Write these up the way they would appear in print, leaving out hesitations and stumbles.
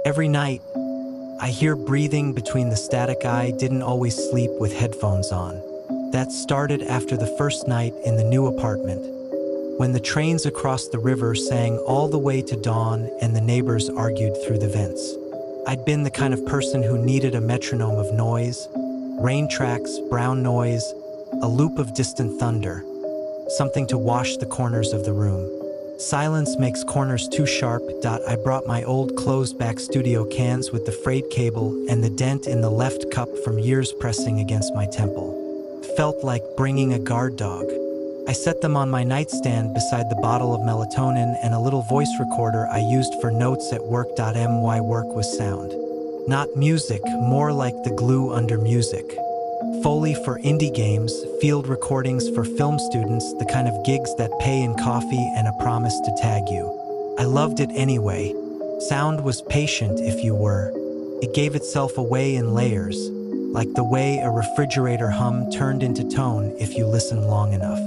Every night, I hear breathing between the static. I didn't always sleep with headphones on. That started after the first night in the new apartment, when the trains across the river sang all the way to dawn and the neighbors argued through the vents. I'd been the kind of person who needed a metronome of noise, rain tracks, brown noise, a loop of distant thunder, something to wash the corners of the room. Silence makes corners too sharp. I brought my old closed-back studio cans with the frayed cable and the dent in the left cup from years pressing against my temple. Felt like bringing a guard dog. I set them on my nightstand beside the bottle of melatonin and a little voice recorder I used for notes at work. My work was sound. Not music, more like the glue under music. Foley for indie games, field recordings for film students, the kind of gigs that pay in coffee and a promise to tag you. I loved it anyway. Sound was patient, if you were. It gave itself away in layers, like the way a refrigerator hum turned into tone if you listened long enough.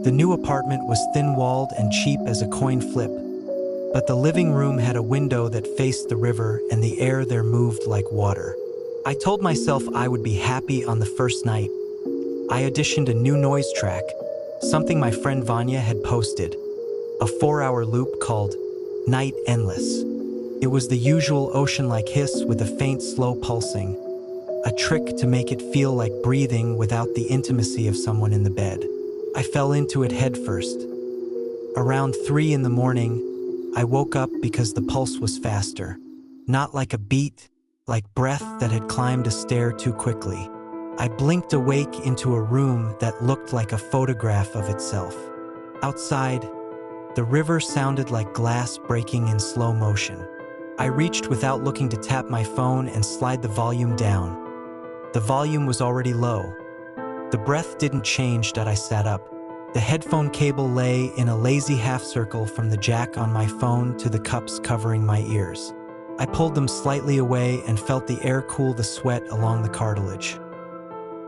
The new apartment was thin-walled and cheap as a coin flip, but the living room had a window that faced the river and the air there moved like water. I told myself I would be happy on the first night. I auditioned a new noise track, something my friend Vanya had posted, a 4-hour loop called Night Endless. It was the usual ocean-like hiss with a faint, slow pulsing, a trick to make it feel like breathing without the intimacy of someone in the bed. I fell into it headfirst. Around 3 in the morning, I woke up because the pulse was faster, not like a beat, like breath that had climbed a stair too quickly. I blinked awake into a room that looked like a photograph of itself. Outside, the river sounded like glass breaking in slow motion. I reached without looking to tap my phone and slide the volume down. The volume was already low. The breath didn't change. I sat up. The headphone cable lay in a lazy half-circle from the jack on my phone to the cups covering my ears. I pulled them slightly away and felt the air cool the sweat along the cartilage.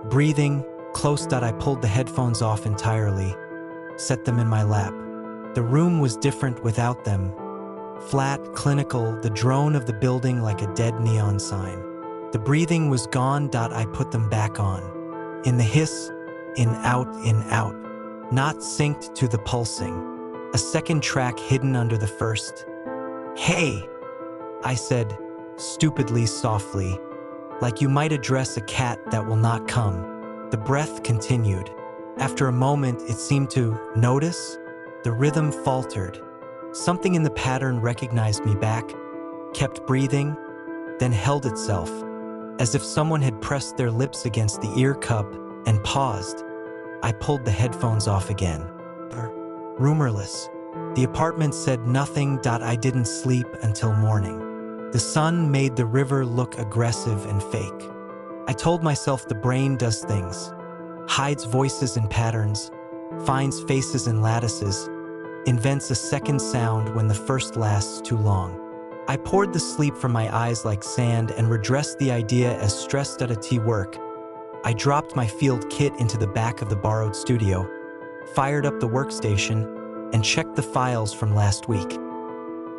Breathing close. I pulled the headphones off entirely, set them in my lap. The room was different without them. Flat, clinical, the drone of the building like a dead neon sign. The breathing was gone. I put them back on. In the hiss, in, out, not synced to the pulsing. A second track hidden under the first. "Hey," I said, stupidly softly, like you might address a cat that will not come. The breath continued. After a moment, it seemed to notice. The rhythm faltered. Something in the pattern recognized me back, kept breathing, then held itself, as if someone had pressed their lips against the ear cup and paused. I pulled the headphones off again. Rumorless. The apartment said nothing. I didn't sleep until morning. The sun made the river look aggressive and fake. I told myself the brain does things, hides voices in patterns, finds faces in lattices, invents a second sound when the first lasts too long. I poured the sleep from my eyes like sand and redressed the idea as stressed at a work. I dropped my field kit into the back of the borrowed studio, fired up the workstation, and checked the files from last week.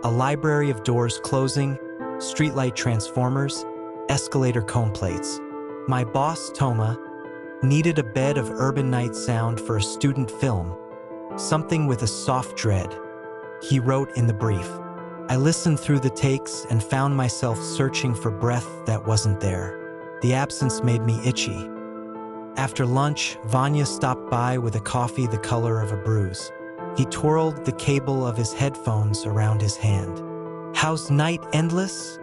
A library of doors closing, streetlight transformers, escalator cone plates. My boss, Toma, needed a bed of urban night sound for a student film, something with a soft dread, he wrote in the brief. I listened through the takes and found myself searching for breath that wasn't there. The absence made me itchy. After lunch, Vanya stopped by with a coffee the color of a bruise. He twirled the cable of his headphones around his hand. "How's Night Endless?"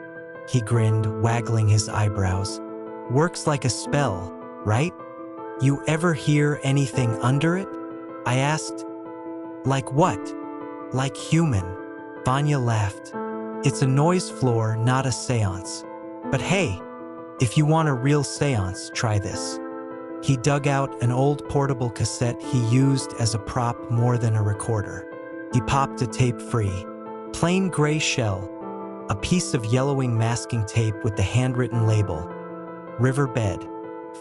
He grinned, waggling his eyebrows. "Works like a spell, right? You ever hear anything under it?" I asked. "Like what?" "Like human." Vanya laughed. "It's a noise floor, not a seance. But hey, if you want a real seance, try this." He dug out an old portable cassette he used as a prop more than a recorder. He popped a tape free. Plain gray shell, a piece of yellowing masking tape with the handwritten label, "Riverbed."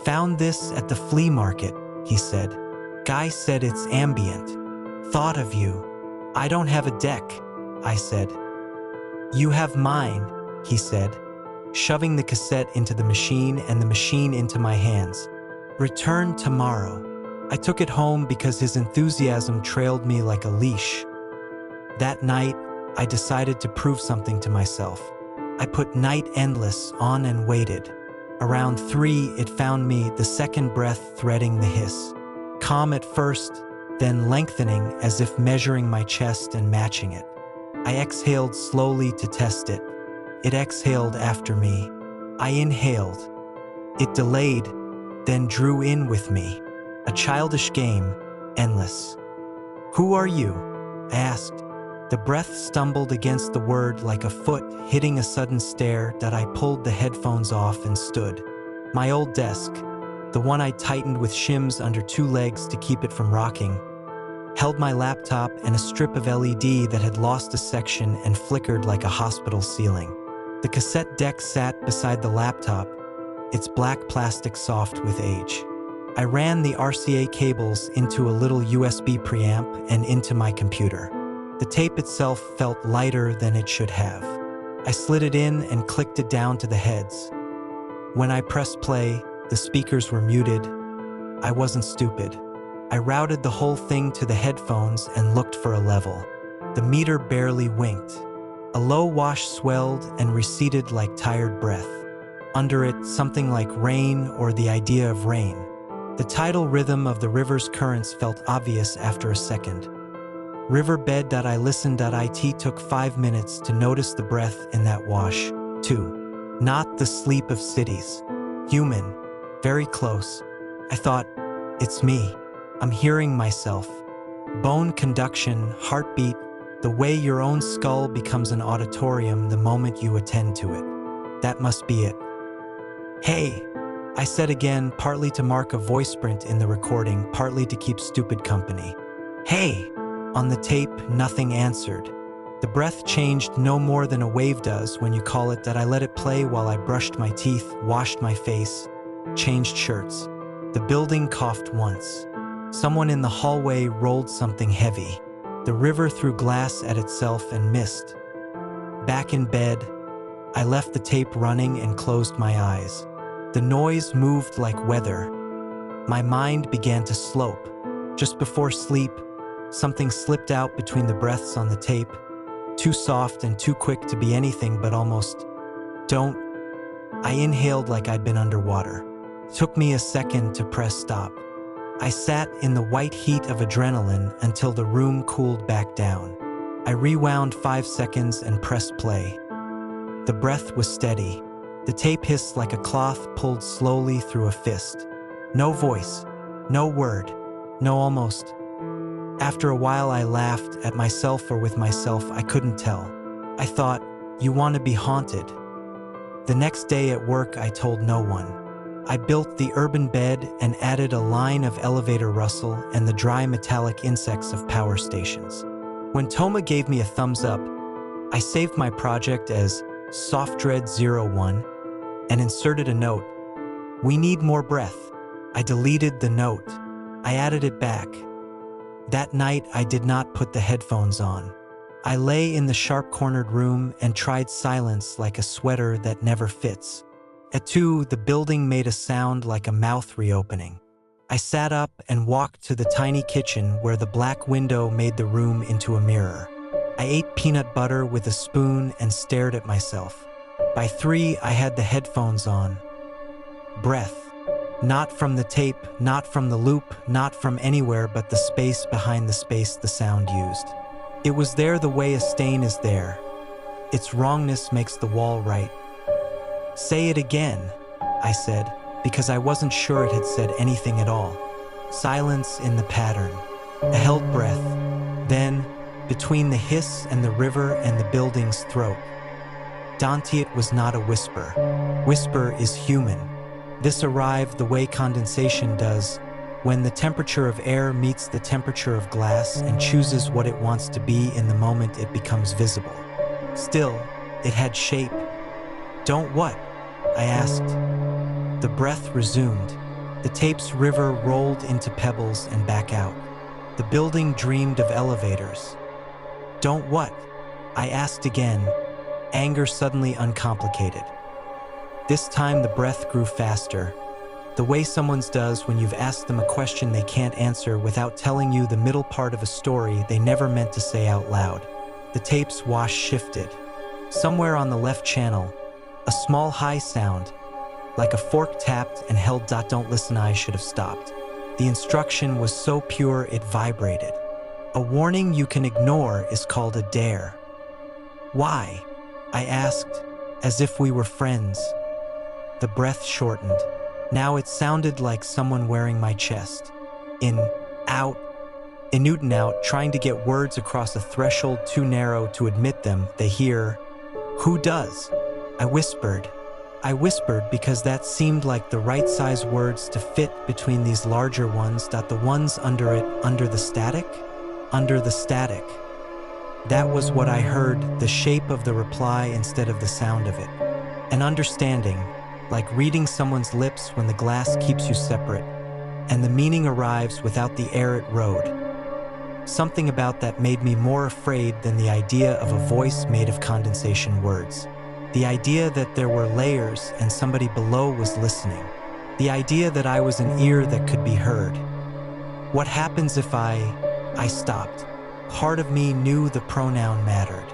"Found this at the flea market," he said. "Guy said it's ambient. Thought of you." "I don't have a deck," I said. "You have mine." he said, shoving the cassette into the machine and the machine into my hands. Return tomorrow. I took it home because his enthusiasm trailed me like a leash. That night, I decided to prove something to myself. I put Night Endless on and waited. Around 3, it found me, the second breath threading the hiss. Calm at first, then lengthening as if measuring my chest and matching it. I exhaled slowly to test it. It exhaled after me. I inhaled. It delayed, then drew in with me. A childish game, endless. Who are you? I asked. The breath stumbled against the word like a foot hitting a sudden stair that I pulled the headphones off and stood. My old desk, the one I tightened with shims under 2 legs to keep it from rocking, held my laptop and a strip of LED that had lost a section and flickered like a hospital ceiling. The cassette deck sat beside the laptop, its black plastic soft with age. I ran the RCA cables into a little USB preamp and into my computer. The tape itself felt lighter than it should have. I slid it in and clicked it down to the heads. When I pressed play, the speakers were muted. I wasn't stupid. I routed the whole thing to the headphones and looked for a level. The meter barely winked. A low wash swelled and receded like tired breath. Under it, something like rain or the idea of rain. The tidal rhythm of the river's currents felt obvious after a second. Riverbed.ilisten.it took 5 minutes to notice the breath in that wash, too. Not the sleep of cities. Human. Very close. I thought, it's me. I'm hearing myself. Bone conduction, heartbeat, the way your own skull becomes an auditorium the moment you attend to it. That must be it. Hey, I said again, partly to mark a voice print in the recording, partly to keep stupid company. Hey! On the tape, nothing answered. The breath changed no more than a wave does when you call it that. I let it play while I brushed my teeth, washed my face, changed shirts. The building coughed once. Someone in the hallway rolled something heavy. The river threw glass at itself and missed. Back in bed, I left the tape running and closed my eyes. The noise moved like weather. My mind began to slope. Just before sleep, something slipped out between the breaths on the tape, too soft and too quick to be anything but almost, don't. I inhaled like I'd been underwater. It took me a second to press stop. I sat in the white heat of adrenaline until the room cooled back down. I rewound 5 seconds and pressed play. The breath was steady. The tape hissed like a cloth pulled slowly through a fist. No voice, no word, no almost. After a while I laughed, at myself or with myself, I couldn't tell. I thought, you want to be haunted. The next day at work I told no one. I built the urban bed and added a line of elevator rustle and the dry metallic insects of power stations. When Toma gave me a thumbs up, I saved my project as SoftDread01 and inserted a note. We need more breath. I deleted the note. I added it back. That night, I did not put the headphones on. I lay in the sharp-cornered room and tried silence like a sweater that never fits. At 2, the building made a sound like a mouth reopening. I sat up and walked to the tiny kitchen where the black window made the room into a mirror. I ate peanut butter with a spoon and stared at myself. By 3, I had the headphones on. Breath. Not from the tape, not from the loop, not from anywhere but the space behind the space the sound used. It was there the way a stain is there. Its wrongness makes the wall right. Say it again, I said, because I wasn't sure it had said anything at all. Silence in the pattern. A held breath. Then, between the hiss and the river and the building's throat. Dante, it was not a whisper. Whisper is human. This arrived the way condensation does, when the temperature of air meets the temperature of glass and chooses what it wants to be in the moment it becomes visible. Still, it had shape. Don't what? I asked. The breath resumed. The tape's river rolled into pebbles and back out. The building dreamed of elevators. Don't what? I asked again. anger suddenly uncomplicated. This time the breath grew faster, the way someone's does when you've asked them a question they can't answer without telling you the middle part of a story they never meant to say out loud. The tape's wash shifted. Somewhere on the left channel, a small high sound, like a fork tapped and held. Don't listen, I should have stopped. The instruction was so pure it vibrated. A warning you can ignore is called a dare. Why? I asked, as if we were friends. The breath shortened. Now it sounded like someone wearing my chest. In, out, in and out, trying to get words across a threshold too narrow to admit them. They hear, "Who does?" I whispered. I whispered because that seemed like the right size words to fit between these larger ones. The ones under it, under the static? Under the static. That was what I heard, the shape of the reply instead of the sound of it. An understanding, like reading someone's lips when the glass keeps you separate, and the meaning arrives without the air it rode. Something about that made me more afraid than the idea of a voice made of condensation words. The idea that there were layers and somebody below was listening. The idea that I was an ear that could be heard. What happens if I stopped? Part of me knew the pronoun mattered.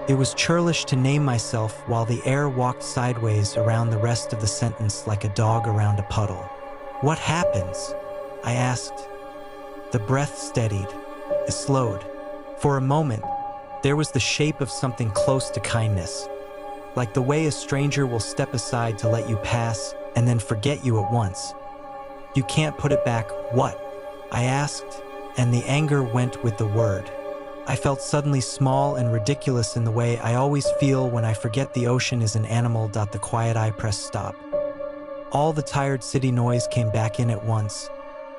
It was churlish to name myself while the air walked sideways around the rest of the sentence like a dog around a puddle. What happens? I asked. The breath steadied. It slowed. For a moment, there was the shape of something close to kindness, like the way a stranger will step aside to let you pass and then forget you at once. You can't put it back. What? I asked, and the anger went with the word. I felt suddenly small and ridiculous in the way I always feel when I forget the ocean is an animal. The quiet eye pressed stop. All the tired city noise came back in at once,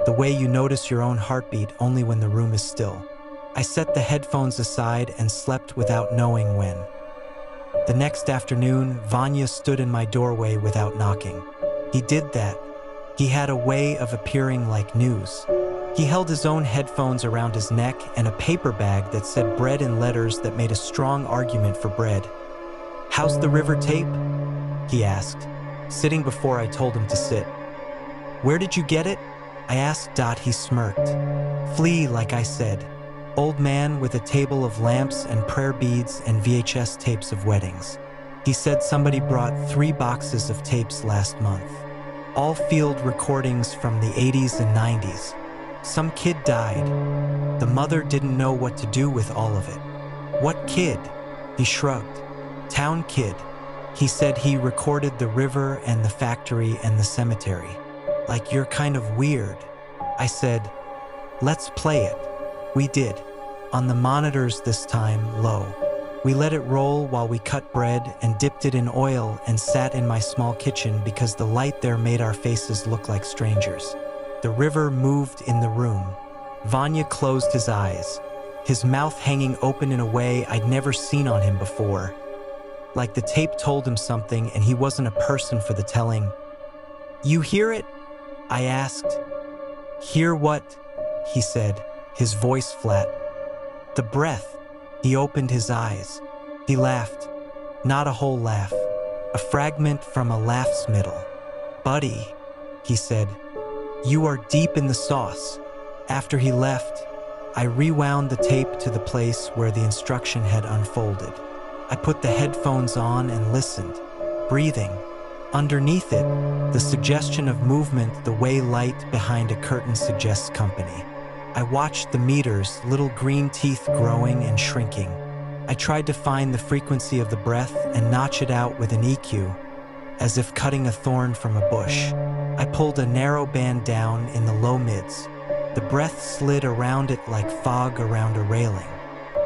the way you notice your own heartbeat only when the room is still. I set the headphones aside and slept without knowing when. The next afternoon, Vanya stood in my doorway without knocking. He did that. He had a way of appearing like news. He held his own headphones around his neck and a paper bag that said bread in letters that made a strong argument for bread. "How's the river tape?" he asked, sitting before I told him to sit. "Where did you get it?" I asked. He smirked. "Flea, like I said. Old man with a table of lamps and prayer beads and VHS tapes of weddings. He said somebody brought 3 boxes of tapes last month. All field recordings from the 80s and 90s. Some kid died. The mother didn't know what to do with all of it." "What kid?" He shrugged. "Town kid. He said he recorded the river and the factory and the cemetery. Like, you're kind of weird." I said, "Let's play it." We did. On the monitors this time, low. We let it roll while we cut bread and dipped it in oil and sat in my small kitchen because the light there made our faces look like strangers. The river moved in the room. Vanya closed his eyes, his mouth hanging open in a way I'd never seen on him before. Like the tape told him something and he wasn't a person for the telling. "You hear it?" I asked. "Hear what?" he said, his voice flat. "The breath." He opened his eyes. He laughed. Not a whole laugh. A fragment from a laugh's middle. "Buddy," he said, "you are deep in the sauce." After he left, I rewound the tape to the place where the instruction had unfolded. I put the headphones on and listened, breathing. Underneath it, the suggestion of movement the way light behind a curtain suggests company. I watched the meters, little green teeth growing and shrinking. I tried to find the frequency of the breath and notch it out with an EQ, as if cutting a thorn from a bush. I pulled a narrow band down in the low mids. The breath slid around it like fog around a railing.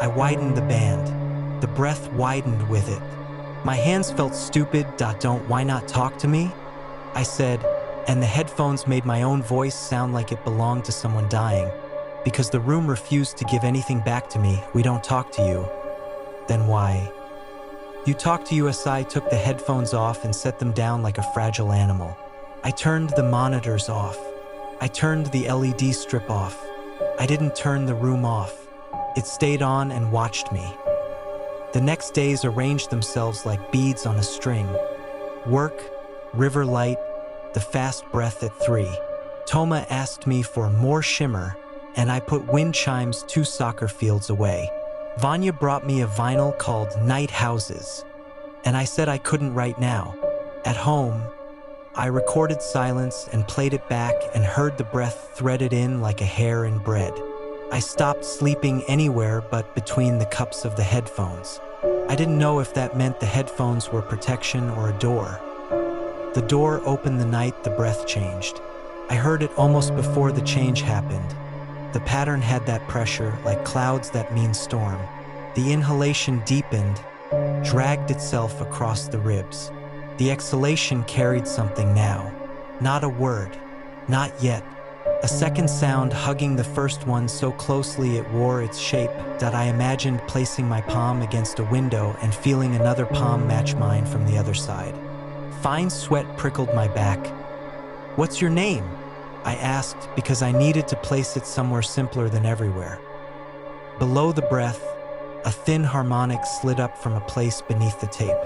I widened the band. The breath widened with it. My hands felt stupid. Don't why not talk to me? I said, and the headphones made my own voice sound like it belonged to someone dying. Because the room refused to give anything back to me. "We don't talk to you." "Then why?" "You talk to us." I took the headphones off and set them down like a fragile animal. I turned the monitors off. I turned the LED strip off. I didn't turn the room off. It stayed on and watched me. The next days arranged themselves like beads on a string. Work, river light, the fast breath at 3. Toma asked me for more shimmer, and I put wind chimes 2 soccer fields away. Vanya brought me a vinyl called Night Houses, and I said I couldn't right now. At home, I recorded silence and played it back and heard the breath threaded in like a hair in bread. I stopped sleeping anywhere but between the cups of the headphones. I didn't know if that meant the headphones were protection or a door. The door opened the night the breath changed. I heard it almost before the change happened. The pattern had that pressure, like clouds that mean storm. The inhalation deepened, dragged itself across the ribs. The exhalation carried something now. Not a word. Not yet. A second sound hugging the first one so closely it wore its shape that I imagined placing my palm against a window and feeling another palm match mine from the other side. Fine sweat prickled my back. "What's your name?" I asked because I needed to place it somewhere simpler than everywhere. Below the breath, a thin harmonic slid up from a place beneath the tape.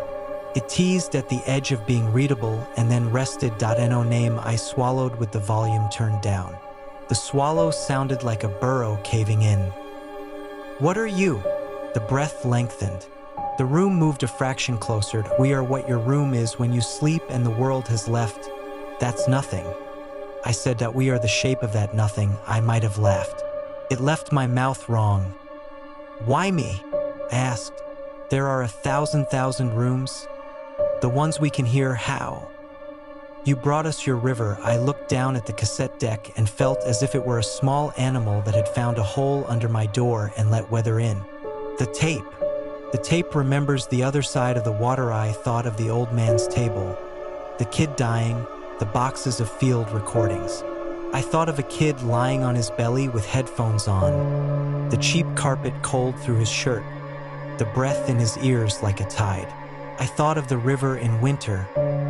It teased at the edge of being readable and then rested. No name I swallowed with the volume turned down. The swallow sounded like a burrow caving in. "What are you?" The breath lengthened. The room moved a fraction closer. "We are what your room is when you sleep and the world has left. That's nothing." I said that we are the shape of that nothing. I might have laughed. It left my mouth wrong. "Why me?" I asked. "There are 1,000 rooms. The ones we can hear, how?" "You brought us your river." I looked down at the cassette deck and felt as if it were a small animal that had found a hole under my door and let weather in. The tape. The tape remembers the other side of the water. I thought of the old man's table, the kid dying, the boxes of field recordings. I thought of a kid lying on his belly with headphones on, the cheap carpet cold through his shirt, the breath in his ears like a tide. I thought of the river in winter,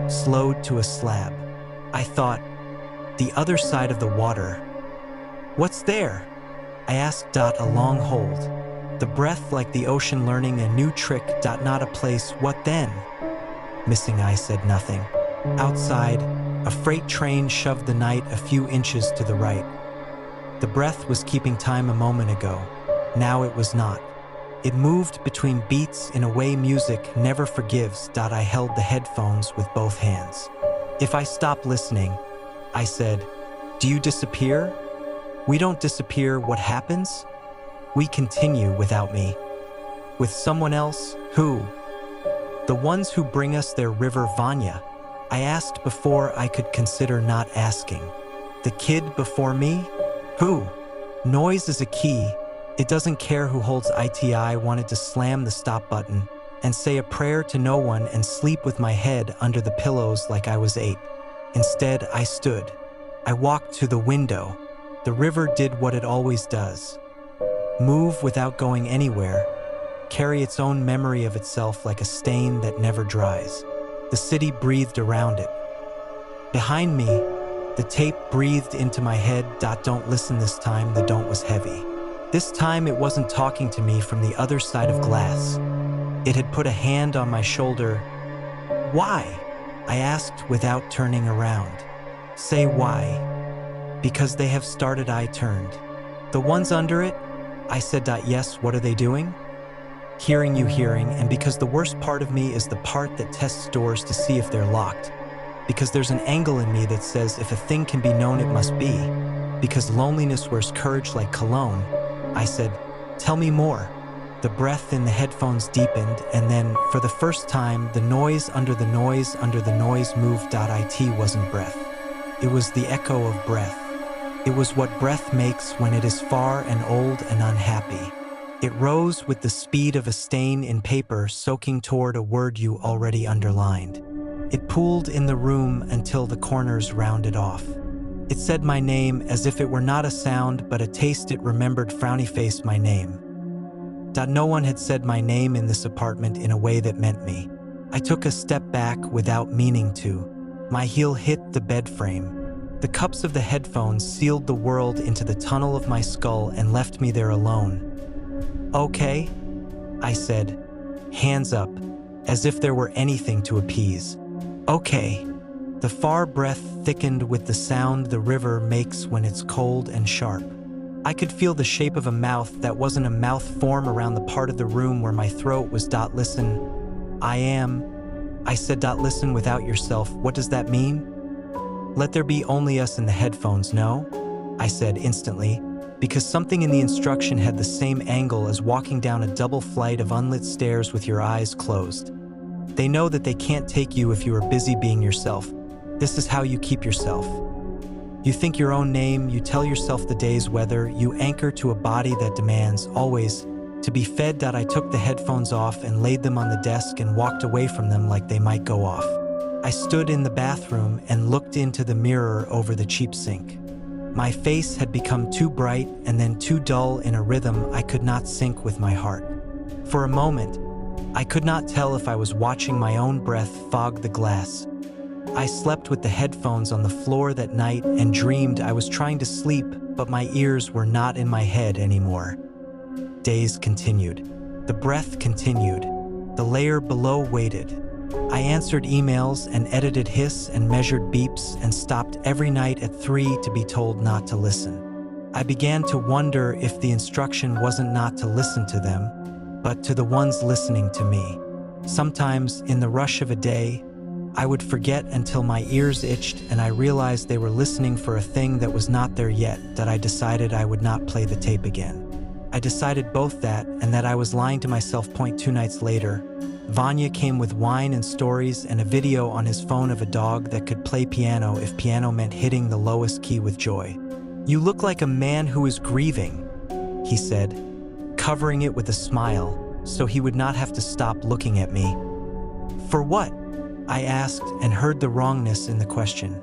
slowed to a slab. I thought, the other side of the water. "What's there?" I asked. A long hold. The breath like the ocean learning a new trick. Not a place. "What then?" Missing. I said nothing. Outside, a freight train shoved the night a few inches to the right. The breath was keeping time a moment ago. Now it was not. It moved between beats in a way music never forgives. I held the headphones with both hands. "If I stop listening," I said, "do you disappear?" "We don't disappear. What happens?" "We continue without me." "With someone else? Who?" "The ones who bring us their river." "Vanya?" I asked before I could consider not asking. "The kid before me? Who?" Noise is a key. It doesn't care who holds it. I wanted to slam the stop button and say a prayer to no one and sleep with my head under the pillows like I was 8. Instead, I stood. I walked to the window. The river did what it always does. Move without going anywhere. Carry its own memory of itself like a stain that never dries. The city breathed around it. Behind me, the tape breathed into my head. Don't listen this time. The don't was heavy. This time it wasn't talking to me from the other side of glass. It had put a hand on my shoulder. "Why?" I asked without turning around. "Say why." "Because they have started." I turned. "The ones under it?" I said. "Yes, what are they doing?" "Hearing you hearing, and because the worst part of me is the part that tests doors to see if they're locked. Because there's an angle in me that says if a thing can be known, it must be. Because loneliness wears courage like cologne." I said, "Tell me more." The breath in the headphones deepened, and then, for the first time, the noise under the noise under the noise moved. It wasn't breath. It was the echo of breath. It was what breath makes when it is far and old and unhappy. It rose with the speed of a stain in paper soaking toward a word you already underlined. It pooled in the room until the corners rounded off. It said my name as if it were not a sound but a taste. It remembered frowny face my name. No one had said my name in this apartment in a way that meant me. I took a step back without meaning to. My heel hit the bed frame. The cups of the headphones sealed the world into the tunnel of my skull and left me there alone. "Okay," I said. hands up, as if there were anything to appease. Okay. The far breath thickened with the sound the river makes when it's cold and sharp. I could feel the shape of a mouth that wasn't a mouth form around the part of the room where my throat was. Listen. I said. Listen without yourself. What does that mean? Let there be only us in the headphones, no? I said instantly, because something in the instruction had the same angle as walking down a double flight of unlit stairs with your eyes closed. They know that they can't take you if you are busy being yourself. This is how you keep yourself. You think your own name, you tell yourself the day's weather, you anchor to a body that demands, always, to be fed. I took the headphones off and laid them on the desk and walked away from them like they might go off. I stood in the bathroom and looked into the mirror over the cheap sink. My face had become too bright and then too dull in a rhythm I could not sync with my heart. For a moment, I could not tell if I was watching my own breath fog the glass. I slept with the headphones on the floor that night and dreamed I was trying to sleep, but my ears were not in my head anymore. Days continued. The breath continued. The layer below waited. I answered emails and edited hiss and measured beeps and stopped every night at 3 to be told not to listen. I began to wonder if the instruction wasn't not to listen to them, but to the ones listening to me. Sometimes, in the rush of a day, I would forget until my ears itched and I realized they were listening for a thing that was not there yet, that I decided I would not play the tape again. I decided both that and that I was lying to myself. 2 nights later, Vanya came with wine and stories and a video on his phone of a dog that could play piano if piano meant hitting the lowest key with joy. "You look like a man who is grieving," he said, covering it with a smile so he would not have to stop looking at me. "For what?" I asked and heard the wrongness in the question.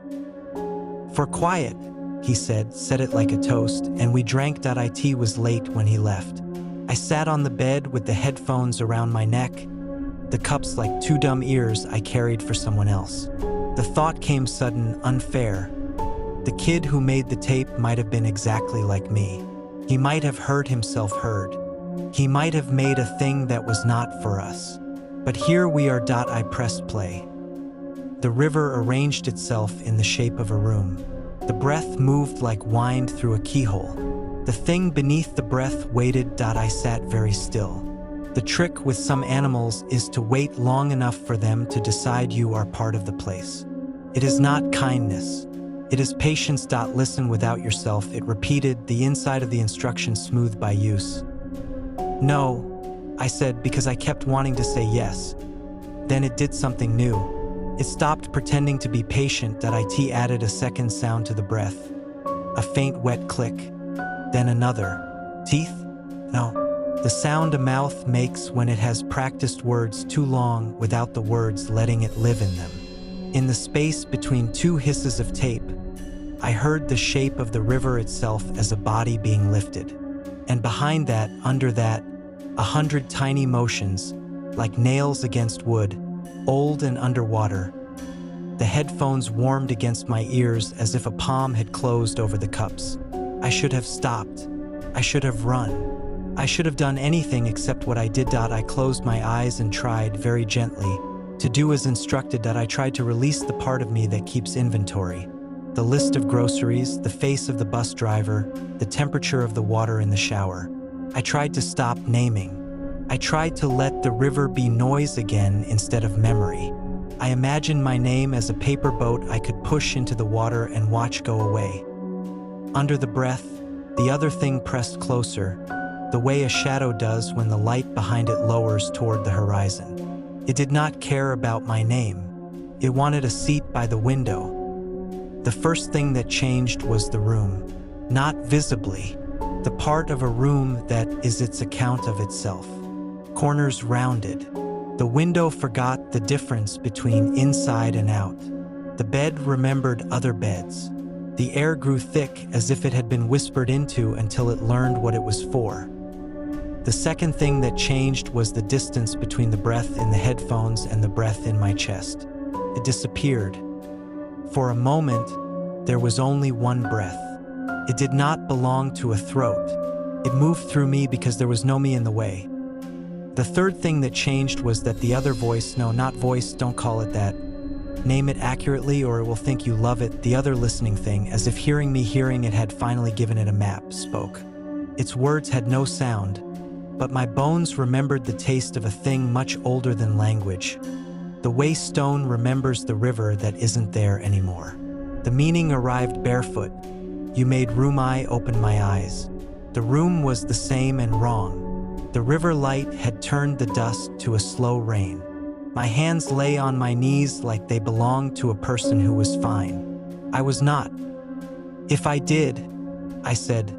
"For quiet," he said it like a toast, and we drank. It was late when he left. I sat on the bed with the headphones around my neck, the cups like 2 dumb ears I carried for someone else. The thought came sudden, unfair. The kid who made the tape might have been exactly like me. He might have heard himself heard. He might have made a thing that was not for us. But here we are. I pressed play. The river arranged itself in the shape of a room. The breath moved like wind through a keyhole. The thing beneath the breath waited. I sat very still. The trick with some animals is to wait long enough for them to decide you are part of the place. It is not kindness. It is patience. Listen without yourself, it repeated, the inside of the instruction smoothed by use. "No," I said, because I kept wanting to say yes. Then it did something new. It stopped pretending to be patient. It added a second sound to the breath. A faint wet click. Then another. Teeth? No. The sound a mouth makes when it has practiced words too long without the words letting it live in them. In the space between 2 hisses of tape, I heard the shape of the river itself as a body being lifted. And behind that, under that, 100 tiny motions, like nails against wood, old and underwater. The headphones warmed against my ears as if a palm had closed over the cups. I should have stopped. I should have run. I should have done anything except what I did. I closed my eyes and tried, very gently, to do as instructed. I tried to release the part of me that keeps inventory. The list of groceries, the face of the bus driver, the temperature of the water in the shower. I tried to stop naming. I tried to let the river be noise again instead of memory. I imagined my name as a paper boat I could push into the water and watch go away. Under the breath, the other thing pressed closer, the way a shadow does when the light behind it lowers toward the horizon. It did not care about my name. It wanted a seat by the window. The first thing that changed was the room. Not visibly, the part of a room that is its account of itself. Corners rounded. The window forgot the difference between inside and out. The bed remembered other beds. The air grew thick as if it had been whispered into until it learned what it was for. The second thing that changed was the distance between the breath in the headphones and the breath in my chest. It disappeared. For a moment, there was only one breath. It did not belong to a throat. It moved through me because there was no me in the way. The third thing that changed was that the other voice, no, not voice, don't call it that. Name it accurately or it will think you love it. The other listening thing, as if hearing me hearing it had finally given it a map, spoke. Its words had no sound, but my bones remembered the taste of a thing much older than language. The way stone remembers the river that isn't there anymore. The meaning arrived barefoot. You made room, I opened my eyes. The room was the same and wrong. The river light had turned the dust to a slow rain. My hands lay on my knees like they belonged to a person who was fine. I was not. If I did, I said,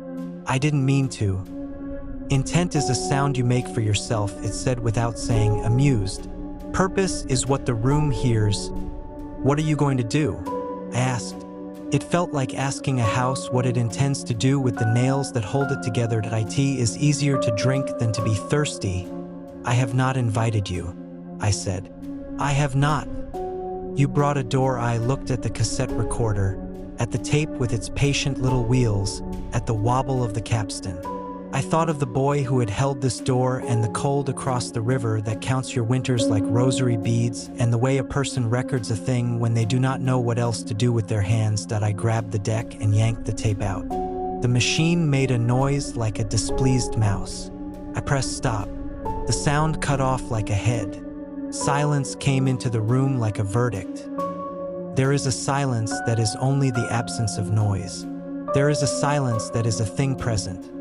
I didn't mean to. Intent is a sound you make for yourself, it said without saying, amused. Purpose is what the room hears. What are you going to do? I asked. It felt like asking a house what it intends to do with the nails that hold it together. It is easier to drink than to be thirsty. I have not invited you, I said. I have not. You brought a door. I looked at the cassette recorder, at the tape with its patient little wheels, at the wobble of the capstan. I thought of the boy who had held this door and the cold across the river that counts your winters like rosary beads, and the way a person records a thing when they do not know what else to do with their hands. I grabbed the deck and yanked the tape out. The machine made a noise like a displeased mouse. I pressed stop. The sound cut off like a head. Silence came into the room like a verdict. There is a silence that is only the absence of noise. There is a silence that is a thing present.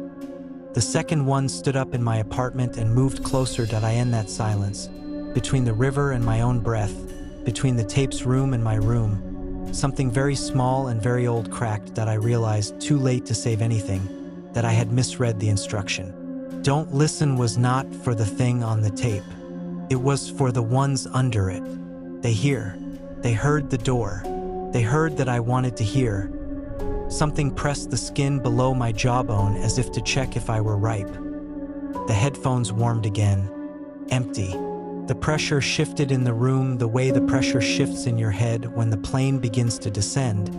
The second one stood up in my apartment and moved closer. I end that silence, between the river and my own breath, between the tape's room and my room. Something very small and very old cracked. I realized, too late to save anything, that I had misread the instruction. Don't listen was not for the thing on the tape. It was for the ones under it. They hear. They heard the door. They heard that I wanted to hear. Something pressed the skin below my jawbone as if to check if I were ripe. The headphones warmed again. Empty. The pressure shifted in the room the way the pressure shifts in your head when the plane begins to descend,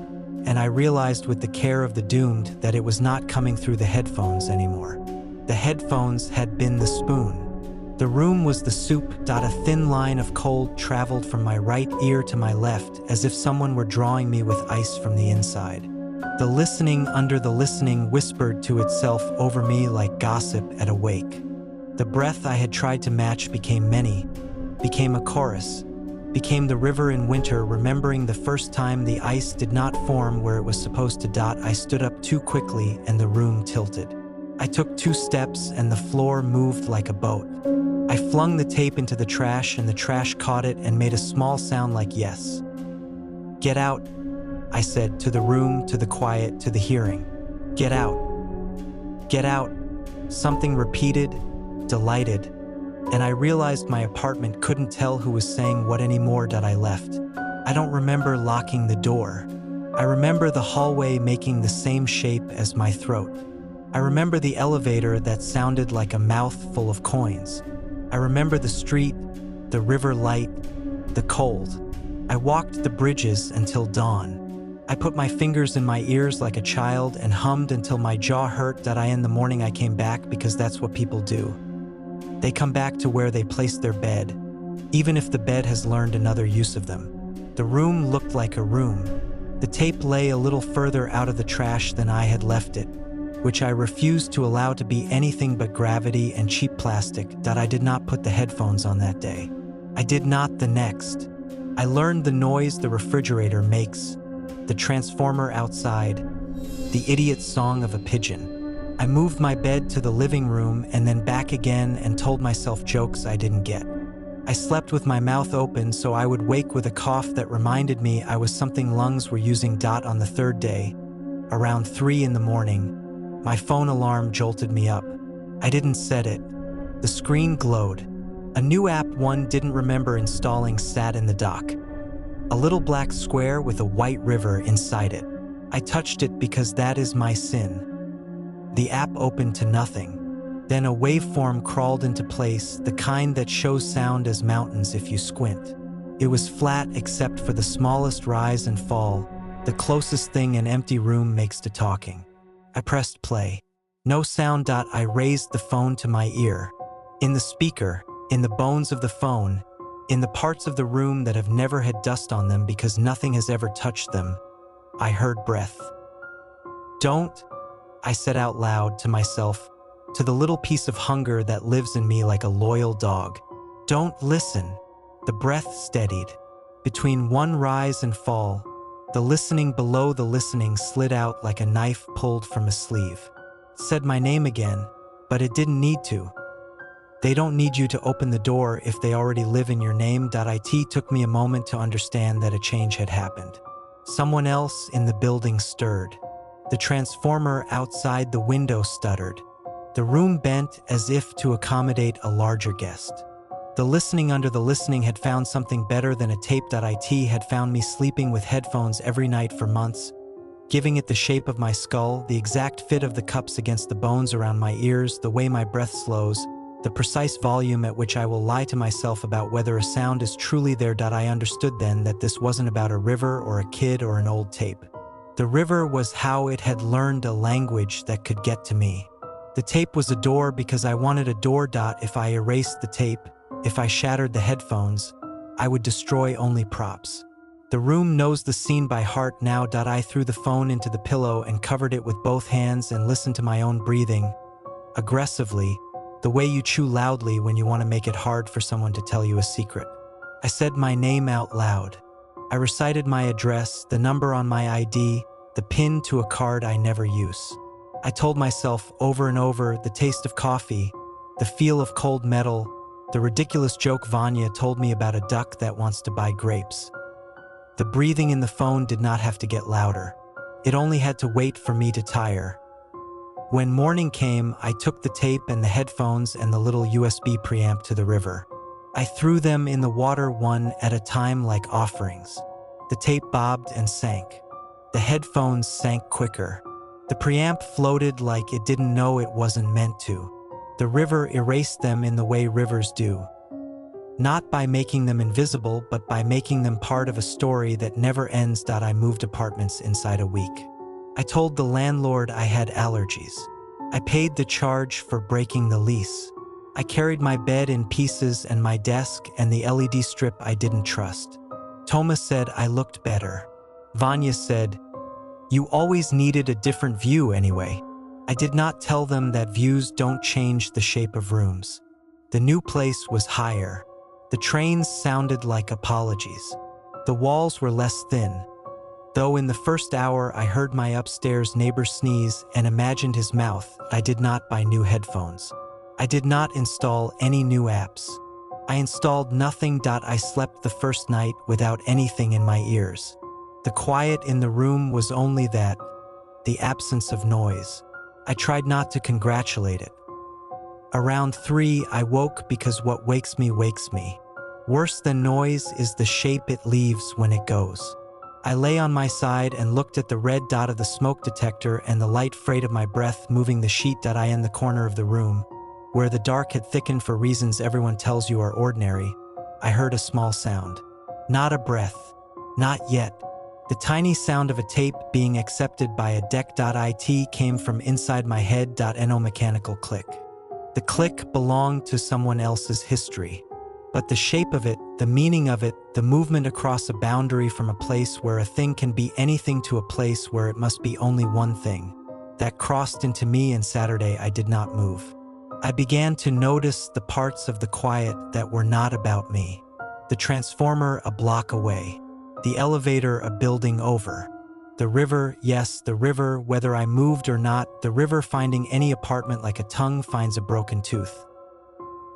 and I realized with the care of the doomed that it was not coming through the headphones anymore. The headphones had been the spoon. The room was the soup. A thin line of cold traveled from my right ear to my left as if someone were drawing me with ice from the inside. The listening under the listening whispered to itself over me like gossip at a wake. The breath I had tried to match became many, became a chorus, became the river in winter, remembering the first time the ice did not form where it was supposed to. I stood up too quickly and the room tilted. I took 2 steps and the floor moved like a boat. I flung the tape into the trash and the trash caught it and made a small sound like yes. Get out, I said, to the room, to the quiet, to the hearing. Get out. Get out. Something repeated, delighted, and I realized my apartment couldn't tell who was saying what anymore. I left. I don't remember locking the door. I remember the hallway making the same shape as my throat. I remember the elevator that sounded like a mouth full of coins. I remember the street, the river light, the cold. I walked the bridges until dawn. I put my fingers in my ears like a child and hummed until my jaw hurt. In the morning I came back because that's what people do. They come back to where they placed their bed, even if the bed has learned another use of them. The room looked like a room. The tape lay a little further out of the trash than I had left it, which I refused to allow to be anything but gravity and cheap plastic. I did not put the headphones on that day. I did not the next. I learned the noise the refrigerator makes, the transformer outside, the idiot song of a pigeon. I moved my bed to the living room and then back again and told myself jokes I didn't get. I slept with my mouth open so I would wake with a cough that reminded me I was something lungs were using. On the third day, around 3 in the morning, my phone alarm jolted me up. I didn't set it. The screen glowed. A new app one didn't remember installing sat in the dock. A little black square with a white river inside it. I touched it because that is my sin. The app opened to nothing. Then a waveform crawled into place, the kind that shows sound as mountains if you squint. It was flat except for the smallest rise and fall, the closest thing an empty room makes to talking. I pressed play. No sound. I raised the phone to my ear. In the speaker, in the bones of the phone, in the parts of the room that have never had dust on them because nothing has ever touched them, I heard breath. Don't, I said out loud to myself, to the little piece of hunger that lives in me like a loyal dog. Don't listen. The breath steadied. Between one rise and fall, the listening below the listening slid out like a knife pulled from a sleeve. It said my name again, but it didn't need to. They don't need you to open the door if they already live in your name. It took me a moment to understand that a change had happened. Someone else in the building stirred. The transformer outside the window stuttered. The room bent as if to accommodate a larger guest. The listening under the listening had found something better than a tape. It had found me sleeping with headphones every night for months, giving it the shape of my skull, the exact fit of the cups against the bones around my ears, the way my breath slows, the precise volume at which I will lie to myself about whether a sound is truly there. I understood then that this wasn't about a river or a kid or an old tape. The river was how it had learned a language that could get to me. The tape was a door because I wanted a door. If I erased the tape, if I shattered the headphones, I would destroy only props. The room knows the scene by heart now. I threw the phone into the pillow and covered it with both hands and listened to my own breathing, aggressively, the way you chew loudly when you want to make it hard for someone to tell you a secret. I said my name out loud. I recited my address, the number on my ID, the pin to a card I never use. I told myself over and over the taste of coffee, the feel of cold metal, the ridiculous joke Vanya told me about a duck that wants to buy grapes. The breathing in the phone did not have to get louder. It only had to wait for me to tire. When morning came, I took the tape and the headphones and the little USB preamp to the river. I threw them in the water one at a time like offerings. The tape bobbed and sank. The headphones sank quicker. The preamp floated like it didn't know it wasn't meant to. The river erased them in the way rivers do. Not by making them invisible, but by making them part of a story that never ends. I moved apartments inside a week. I told the landlord I had allergies. I paid the charge for breaking the lease. I carried my bed in pieces and my desk and the LED strip I didn't trust. Thomas said I looked better. Vanya said, "You always needed a different view anyway." I did not tell them that views don't change the shape of rooms. The new place was higher. The trains sounded like apologies. The walls were less thin. Though in the first hour I heard my upstairs neighbor sneeze and imagined his mouth, I did not buy new headphones. I did not install any new apps. I installed nothing. I slept the first night without anything in my ears. The quiet in the room was only that, the absence of noise. I tried not to congratulate it. Around 3, I woke because what wakes me wakes me. Worse than noise is the shape it leaves when it goes. I lay on my side and looked at the red dot of the smoke detector and the light freight of my breath moving the sheet. I in the corner of the room, where the dark had thickened for reasons everyone tells you are ordinary, I heard a small sound. Not a breath. Not yet. The tiny sound of a tape being accepted by a deck. It came from inside my head. No mechanical click. The click belonged to someone else's history. But the shape of it, the meaning of it, the movement across a boundary from a place where a thing can be anything to a place where it must be only one thing, that crossed into me. And Saturday I did not move. I began to notice the parts of the quiet that were not about me. The transformer a block away. The elevator a building over. The river, yes, the river, whether I moved or not, the river finding any apartment like a tongue finds a broken tooth.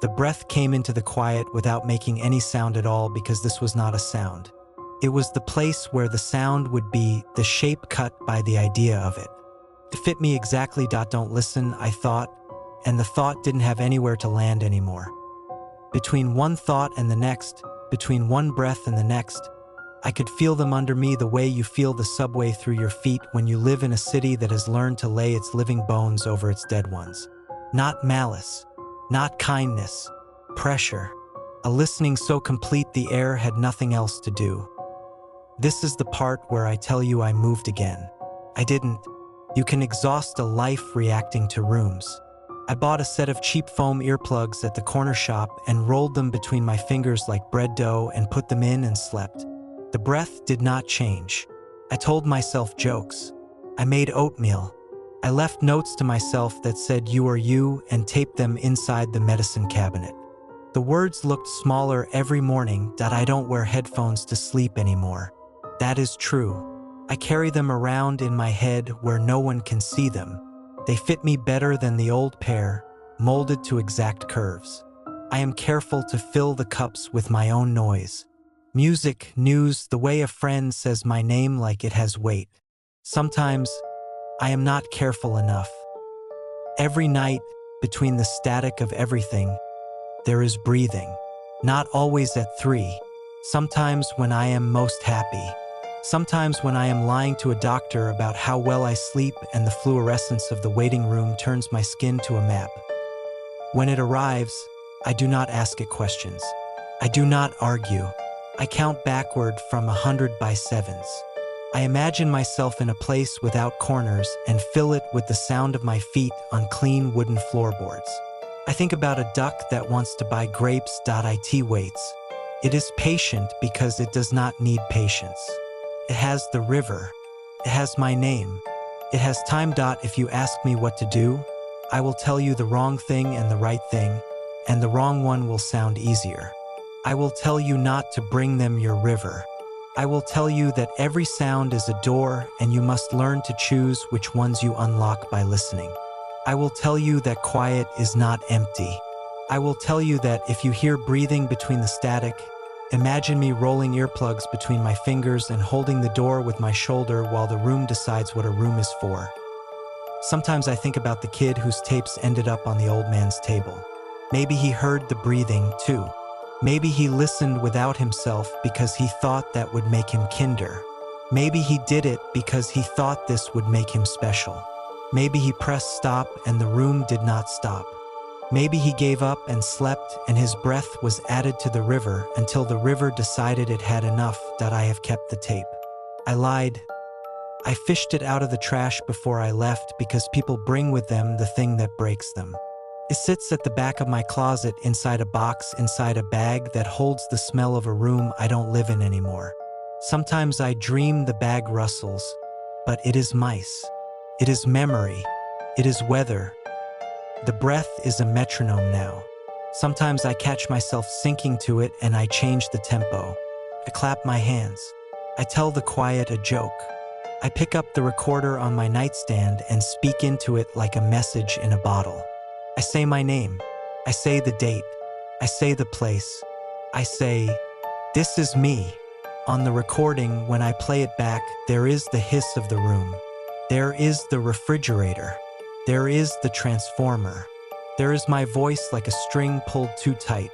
The breath came into the quiet without making any sound at all because this was not a sound. It was the place where the sound would be, the shape cut by the idea of it. To fit me exactly. Don't listen, I thought, and the thought didn't have anywhere to land anymore. Between one thought and the next, between one breath and the next, I could feel them under me the way you feel the subway through your feet when you live in a city that has learned to lay its living bones over its dead ones. Not malice, not kindness, pressure. A listening so complete the air had nothing else to do. This is the part where I tell you I moved again. I didn't. You can exhaust a life reacting to rooms. I bought a set of cheap foam earplugs at the corner shop and rolled them between my fingers like bread dough and put them in and slept. The breath did not change. I told myself jokes. I made oatmeal. I left notes to myself that said "you are you" and taped them inside the medicine cabinet. The words looked smaller every morning. I don't wear headphones to sleep anymore. That is true. I carry them around in my head where no one can see them. They fit me better than the old pair, molded to exact curves. I am careful to fill the cups with my own noise. Music, news, the way a friend says my name like it has weight. Sometimes, I am not careful enough. Every night, between the static of everything, there is breathing. Not always at 3. Sometimes when I am most happy. Sometimes when I am lying to a doctor about how well I sleep and the fluorescence of the waiting room turns my skin to a map. When it arrives, I do not ask it questions. I do not argue. I count backward from 100 by 7s. I imagine myself in a place without corners and fill it with the sound of my feet on clean wooden floorboards. I think about a duck that wants to buy grapes. It waits. It is patient because it does not need patience. It has the river. It has my name. It has time. If you ask me what to do, I will tell you the wrong thing and the right thing, and the wrong one will sound easier. I will tell you not to bring them your river. I will tell you that every sound is a door and you must learn to choose which ones you unlock by listening. I will tell you that quiet is not empty. I will tell you that if you hear breathing between the static, imagine me rolling earplugs between my fingers and holding the door with my shoulder while the room decides what a room is for. Sometimes I think about the kid whose tapes ended up on the old man's table. Maybe he heard the breathing too. Maybe he listened without himself because he thought that would make him kinder. Maybe he did it because he thought this would make him special. Maybe he pressed stop and the room did not stop. Maybe he gave up and slept and his breath was added to the river until the river decided it had enough. I have kept the tape. I lied. I fished it out of the trash before I left because people bring with them the thing that breaks them. It sits at the back of my closet inside a box inside a bag that holds the smell of a room I don't live in anymore. Sometimes I dream the bag rustles, but it is mice. It is memory. It is weather. The breath is a metronome now. Sometimes I catch myself sinking to it and I change the tempo. I clap my hands. I tell the quiet a joke. I pick up the recorder on my nightstand and speak into it like a message in a bottle. I say my name. I say the date. I say the place. I say, "This is me." On the recording, when I play it back, there is the hiss of the room. There is the refrigerator. There is the transformer. There is my voice like a string pulled too tight.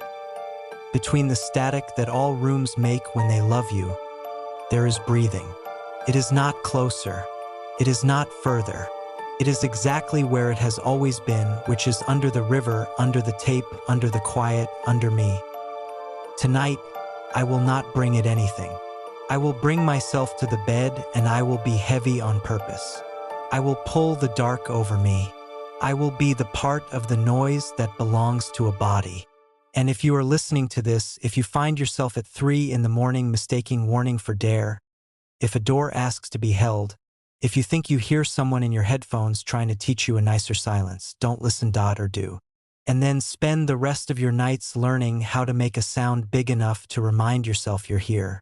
Between the static that all rooms make when they love you, there is breathing. It is not closer. It is not further. It is exactly where it has always been, which is under the river, under the tape, under the quiet, under me. Tonight, I will not bring it anything. I will bring myself to the bed and I will be heavy on purpose. I will pull the dark over me. I will be the part of the noise that belongs to a body. And if you are listening to this, if you find yourself at 3 in the morning mistaking warning for dare, if a door asks to be held, if you think you hear someone in your headphones trying to teach you a nicer silence, don't listen. Or do. And then spend the rest of your nights learning how to make a sound big enough to remind yourself you're here.